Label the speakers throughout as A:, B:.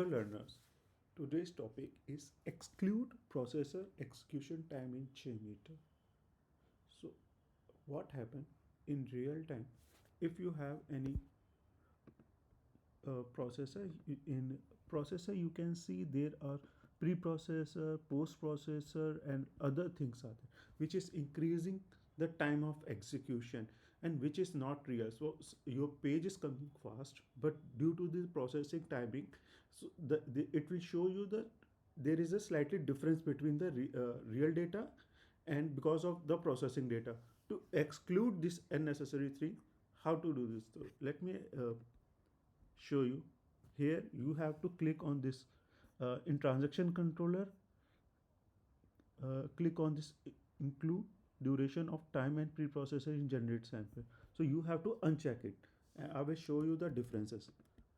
A: Dear learners, today's topic is exclude processor execution time in JMeter. So, what happened in real time if you have any processor? In processor, you can see there are pre-processor, post-processor, and other things are there, which is increasing the time of execution and which is not real. So your page is coming fast, but due to the processing timing, so it will show you that there is a slightly difference between the real data and because of the processing data. To exclude this unnecessary thing, how to do this? So let me show you. Here you have to click on this in transaction controller, click on this include duration of time and preprocessor in generate sample. So you have to uncheck it. I will show you the differences.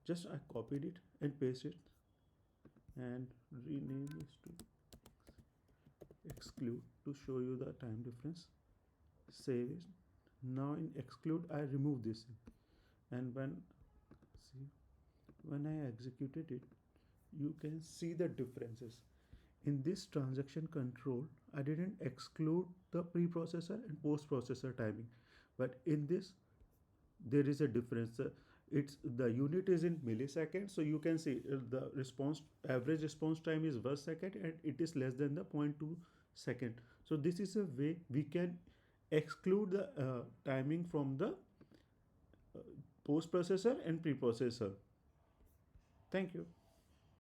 A: Just I copied it and paste it and rename this to exclude to show you the time difference. Save it. Now in exclude I remove this and when I executed it, you can see the differences. In this transaction control, I didn't exclude the preprocessor and post-processor timing, but in this there is a difference. It's the unit is in milliseconds, so you can see the response average response time is 1 second and it is less than the 0.2 second. So this is a way we can exclude the timing from the post processor and preprocessor. Thank you.